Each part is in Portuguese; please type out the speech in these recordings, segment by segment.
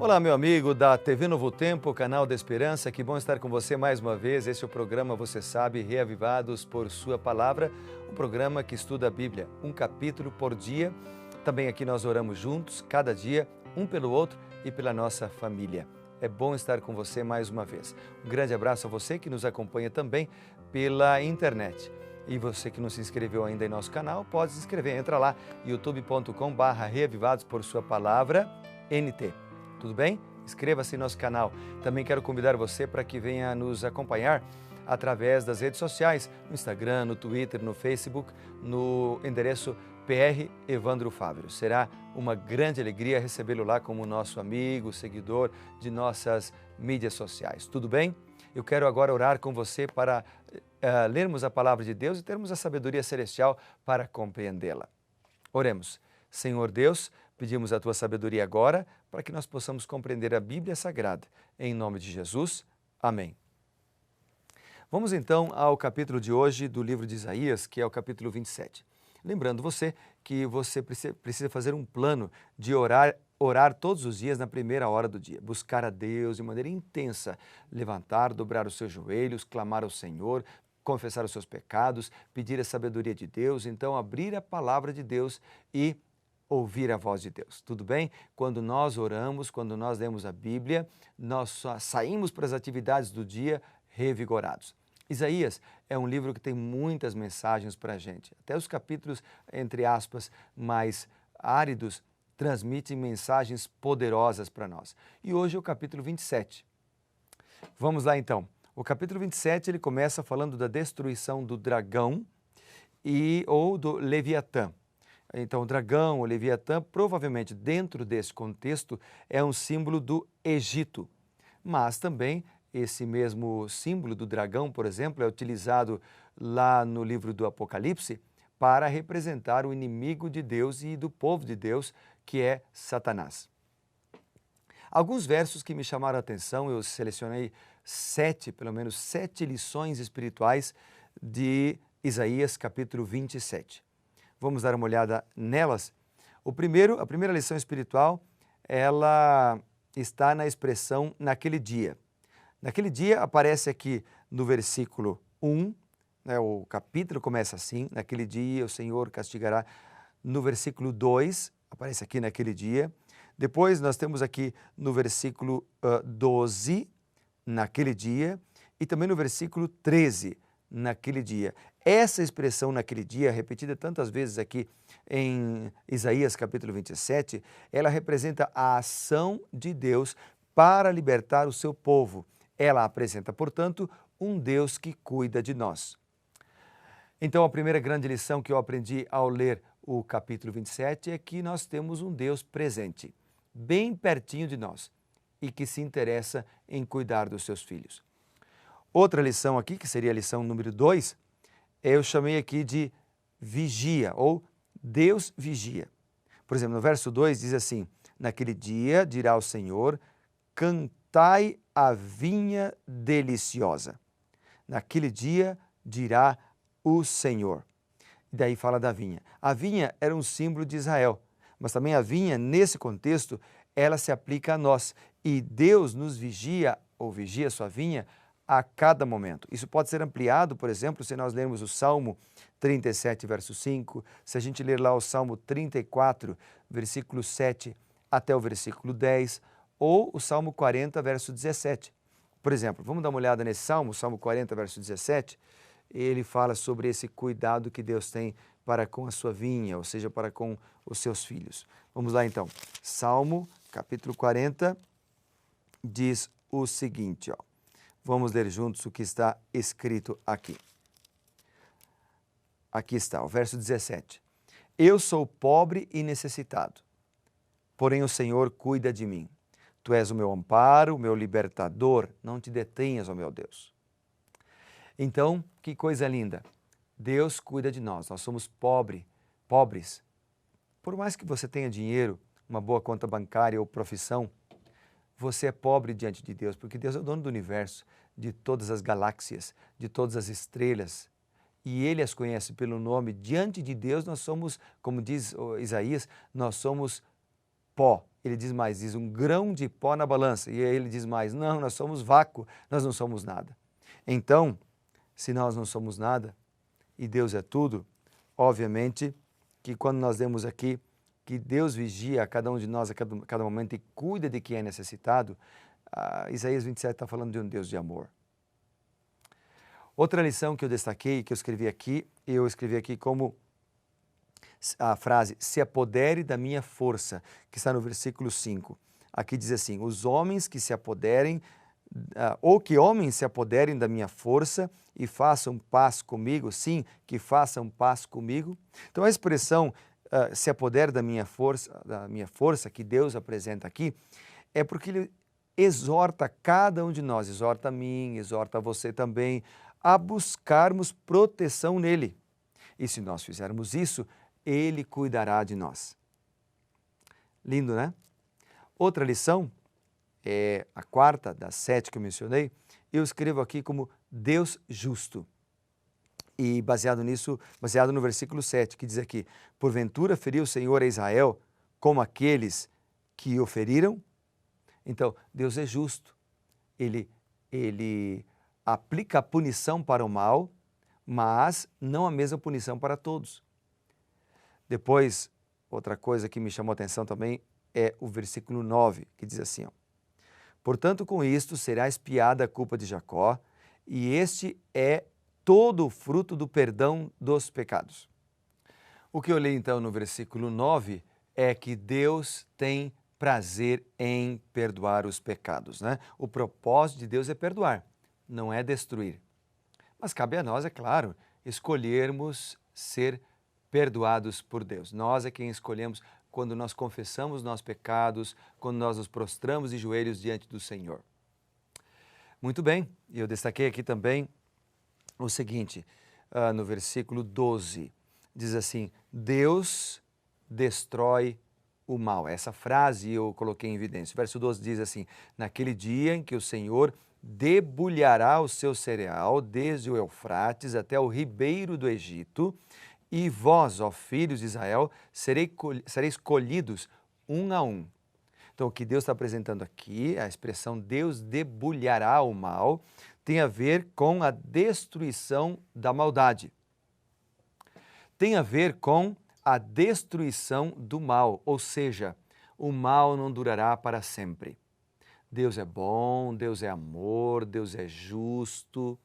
Olá, meu amigo da TV Novo Tempo, canal da Esperança, que bom estar com você mais uma vez. Esse é o programa, você sabe, Reavivados por Sua Palavra, um programa que estuda a Bíblia, um capítulo por dia. Também aqui nós oramos juntos, cada dia, um pelo outro e pela nossa família. É bom estar com você mais uma vez. Um grande abraço a você que nos acompanha também pela internet. E você que não se inscreveu ainda em nosso canal, pode se inscrever. Entra lá, youtube.com/Reavivados por Sua Palavra, NT. Tudo bem? Inscreva-se em nosso canal. Também quero convidar você para que venha nos acompanhar através das redes sociais, no Instagram, no Twitter, no Facebook, no endereço PR Evandro Fávero. Será uma grande alegria recebê-lo lá como nosso amigo, seguidor de nossas mídias sociais. Tudo bem? Eu quero agora orar com você para lermos a palavra de Deus e termos a sabedoria celestial para compreendê-la. Oremos. Senhor Deus, pedimos a Tua sabedoria agora para que nós possamos compreender a Bíblia Sagrada. Em nome de Jesus, amém. Vamos então ao capítulo de hoje do livro de Isaías, que é o capítulo 27. Lembrando você que você precisa fazer um plano de orar todos os dias na primeira hora do dia, buscar a Deus de maneira intensa, levantar, dobrar os seus joelhos, clamar ao Senhor, confessar os seus pecados, pedir a sabedoria de Deus, então abrir a palavra de Deus e ouvir a voz de Deus. Tudo bem? Quando nós oramos, quando nós lemos a Bíblia, nós saímos para as atividades do dia revigorados. Isaías é um livro que tem muitas mensagens para a gente. Até os capítulos, entre aspas, mais áridos, transmitem mensagens poderosas para nós. E hoje é o capítulo 27. Vamos lá então. O capítulo 27 ele começa falando da destruição do dragão ou do Leviatã. Então, o dragão, o Leviatã, provavelmente dentro desse contexto, é um símbolo do Egito. Mas também esse mesmo símbolo do dragão, por exemplo, é utilizado lá no livro do Apocalipse para representar o inimigo de Deus e do povo de Deus, que é Satanás. Alguns versos que me chamaram a atenção, eu selecionei pelo menos sete lições espirituais de Isaías, capítulo 27. Vamos dar uma olhada nelas. A primeira lição espiritual, ela está na expressão naquele dia. Naquele dia aparece aqui no versículo 1, o capítulo começa assim, naquele dia o Senhor castigará. No versículo 2, aparece aqui naquele dia. Depois nós temos aqui no versículo 12, naquele dia, e também no versículo 13, naquele dia. Essa expressão naquele dia, repetida tantas vezes aqui em Isaías capítulo 27, ela representa a ação de Deus para libertar o seu povo. Ela apresenta, portanto, um Deus que cuida de nós. Então, a primeira grande lição que eu aprendi ao ler o capítulo 27 é que nós temos um Deus presente, bem pertinho de nós, e que se interessa em cuidar dos seus filhos. Outra lição aqui, que seria a lição número 2, eu chamei aqui de vigia, ou Deus vigia. Por exemplo, no verso 2 diz assim: naquele dia dirá o Senhor, cantai a vinha deliciosa. Naquele dia dirá o Senhor. E daí fala da vinha. A vinha era um símbolo de Israel, mas também a vinha, nesse contexto, ela se aplica a nós. E Deus nos vigia, ou vigia a sua vinha, a cada momento. Isso pode ser ampliado, por exemplo, se nós lermos o Salmo 37, verso 5, se a gente ler lá o Salmo 34, versículo 7 até o versículo 10, ou o Salmo 40, verso 17. Por exemplo, vamos dar uma olhada nesse Salmo, Salmo 40, verso 17, ele fala sobre esse cuidado que Deus tem para com a sua vinha, ou seja, para com os seus filhos. Vamos lá então. Salmo, capítulo 40, diz o seguinte, Vamos ler juntos o que está escrito aqui. Aqui está, o verso 17. Eu sou pobre e necessitado, porém o Senhor cuida de mim. Tu és o meu amparo, o meu libertador, não te detenhas, ó meu Deus. Então, que coisa linda. Deus cuida de nós, nós somos pobres. Por mais que você tenha dinheiro, uma boa conta bancária ou profissão, você é pobre diante de Deus, porque Deus é o dono do universo, de todas as galáxias, de todas as estrelas. E Ele as conhece pelo nome. Diante de Deus nós somos, como diz Isaías, nós somos pó. Ele diz mais, diz um grão de pó na balança. E aí ele diz mais, não, nós somos vácuo, nós não somos nada. Então, se nós não somos nada e Deus é tudo, obviamente que quando nós lemos aqui que Deus vigia a cada um de nós a cada momento e cuida de quem é necessitado, Isaías 27 está falando de um Deus de amor. Outra lição que eu destaquei, que eu escrevi aqui como a frase, se apodere da minha força, que está no versículo 5. Aqui diz assim, os homens que se apoderem, ou que homens se apoderem da minha força e façam paz comigo, sim, que façam paz comigo. Então a expressão se apodere da minha força que Deus apresenta aqui, é porque Ele exorta cada um de nós, exorta a mim, exorta a você também, a buscarmos proteção nele. E se nós fizermos isso, Ele cuidará de nós. Lindo, né? Outra lição, é a quarta das 7 que eu mencionei, eu escrevo aqui como Deus justo. E baseado no versículo 7, que diz aqui, porventura feriu o Senhor a Israel como aqueles que o feriram? Então, Deus é justo. Ele aplica a punição para o mal, mas não a mesma punição para todos. Depois, outra coisa que me chamou a atenção também é o versículo 9, que diz assim, ó, portanto, com isto será expiada a culpa de Jacó, e este é todo o fruto do perdão dos pecados. O que eu li então no versículo 9 é que Deus tem prazer em perdoar os pecados, né? O propósito de Deus é perdoar, não é destruir. Mas cabe a nós, é claro, escolhermos ser perdoados por Deus. Nós é quem escolhemos quando nós confessamos nossos pecados, quando nós nos prostramos de joelhos diante do Senhor. Muito bem, eu destaquei aqui também o seguinte, no versículo 12, diz assim, Deus destrói o mal. Essa frase eu coloquei em evidência. O verso 12 diz assim, naquele dia em que o Senhor debulhará o seu cereal desde o Eufrates até o ribeiro do Egito, e vós, ó filhos de Israel, sereis colhidos um a um. Então, o que Deus está apresentando aqui, a expressão Deus debulhará o mal, tem a ver com a destruição da maldade. Tem a ver com a destruição do mal, ou seja, o mal não durará para sempre. Deus é bom, Deus é amor, Deus é justo,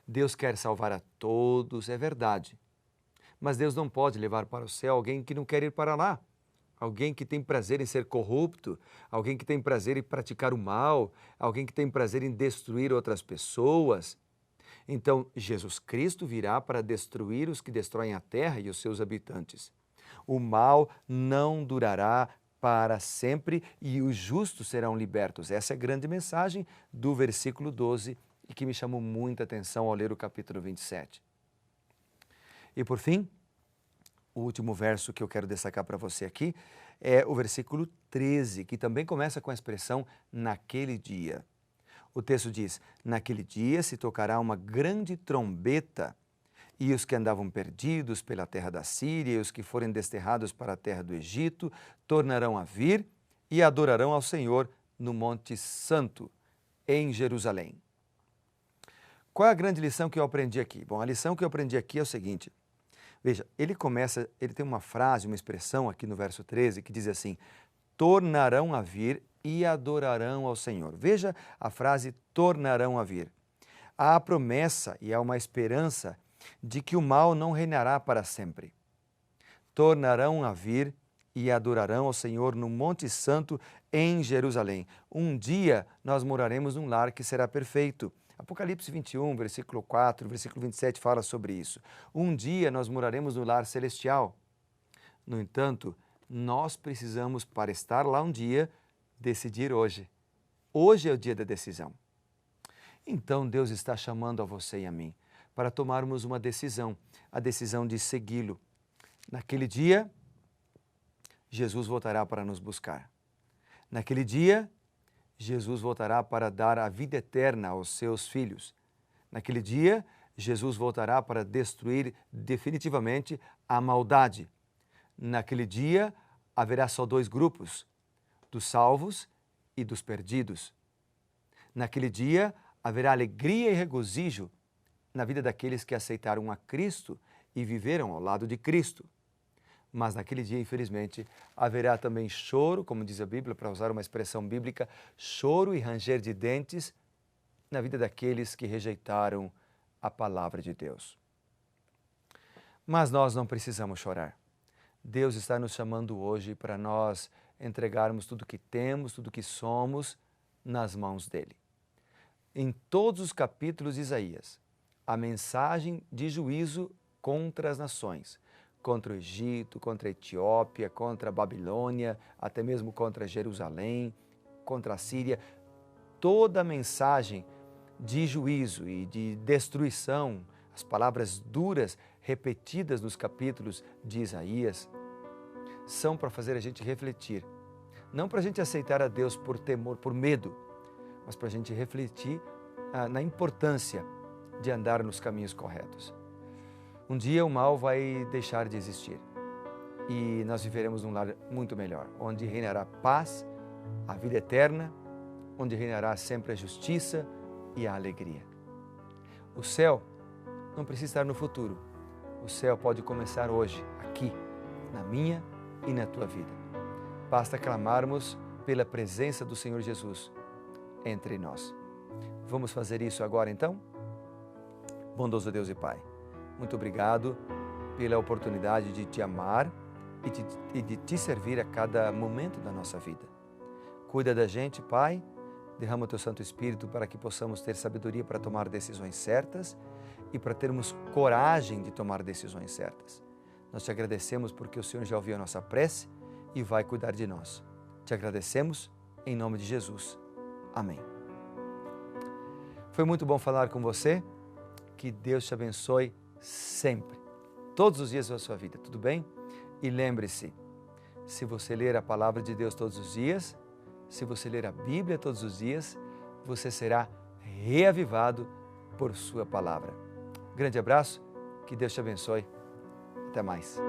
Deus quer salvar a todos, é verdade. Mas Deus não pode levar para o céu alguém que não quer ir para lá. Alguém que tem prazer em ser corrupto, alguém que tem prazer em praticar o mal, alguém que tem prazer em destruir outras pessoas. Então, Jesus Cristo virá para destruir os que destroem a terra e os seus habitantes. O mal não durará para sempre e os justos serão libertos. Essa é a grande mensagem do versículo 12 e que me chamou muita atenção ao ler o capítulo 27. E por fim, o último verso que eu quero destacar para você aqui é o versículo 13, que também começa com a expressão naquele dia. O texto diz, naquele dia se tocará uma grande trombeta e os que andavam perdidos pela terra da Síria e os que forem desterrados para a terra do Egito tornarão a vir e adorarão ao Senhor no Monte Santo, em Jerusalém. Qual é a grande lição que eu aprendi aqui? Bom, a lição que eu aprendi aqui é o seguinte, veja, ele tem uma frase, uma expressão aqui no verso 13 que diz assim, tornarão a vir e adorarão ao Senhor. Veja a frase tornarão a vir. Há a promessa e há uma esperança de que o mal não reinará para sempre. Tornarão a vir e adorarão ao Senhor no Monte Santo em Jerusalém. Um dia nós moraremos num lar que será perfeito. Apocalipse 21, versículo 4, versículo 27 fala sobre isso. Um dia nós moraremos no lar celestial. No entanto, nós precisamos, para estar lá um dia, decidir hoje. Hoje é o dia da decisão. Então Deus está chamando a você e a mim para tomarmos uma decisão, a decisão de segui-lo. Naquele dia, Jesus voltará para nos buscar. Naquele dia, Jesus voltará para dar a vida eterna aos seus filhos. Naquele dia, Jesus voltará para destruir definitivamente a maldade. Naquele dia, haverá só 2 grupos, dos salvos e dos perdidos. Naquele dia haverá alegria e regozijo na vida daqueles que aceitaram a Cristo e viveram ao lado de Cristo. Mas naquele dia, infelizmente, haverá também choro, como diz a Bíblia, para usar uma expressão bíblica, choro e ranger de dentes na vida daqueles que rejeitaram a palavra de Deus. Mas nós não precisamos chorar. Deus está nos chamando hoje para nós entregarmos tudo que temos, tudo que somos nas mãos dele. Em todos os capítulos de Isaías, a mensagem de juízo contra as nações, contra o Egito, contra a Etiópia, contra a Babilônia, até mesmo contra Jerusalém, contra a Síria, toda a mensagem de juízo e de destruição, as palavras duras repetidas nos capítulos de Isaías, são para fazer a gente refletir. Não para a gente aceitar a Deus por temor, por medo, mas para a gente refletir na importância de andar nos caminhos corretos. Um dia o mal vai deixar de existir e nós viveremos num lar muito melhor, onde reinará paz, a vida eterna, onde reinará sempre a justiça e a alegria. O céu não precisa estar no futuro. O céu pode começar hoje, aqui, na minha e na tua vida. Basta clamarmos pela presença do Senhor Jesus entre nós. Vamos fazer isso agora então? Bondoso Deus e Pai, muito obrigado pela oportunidade de te amar e de te servir a cada momento da nossa vida. Cuida da gente, Pai, derrama o Teu Santo Espírito para que possamos ter sabedoria para tomar decisões certas e para termos coragem de tomar decisões certas. Nós te agradecemos porque o Senhor já ouviu a nossa prece e vai cuidar de nós. Te agradecemos em nome de Jesus. Amém. Foi muito bom falar com você. Que Deus te abençoe sempre, todos os dias da sua vida, tudo bem? E lembre-se, se você ler a palavra de Deus todos os dias, se você ler a Bíblia todos os dias, você será reavivado por sua palavra. Grande abraço, que Deus te abençoe. Até mais.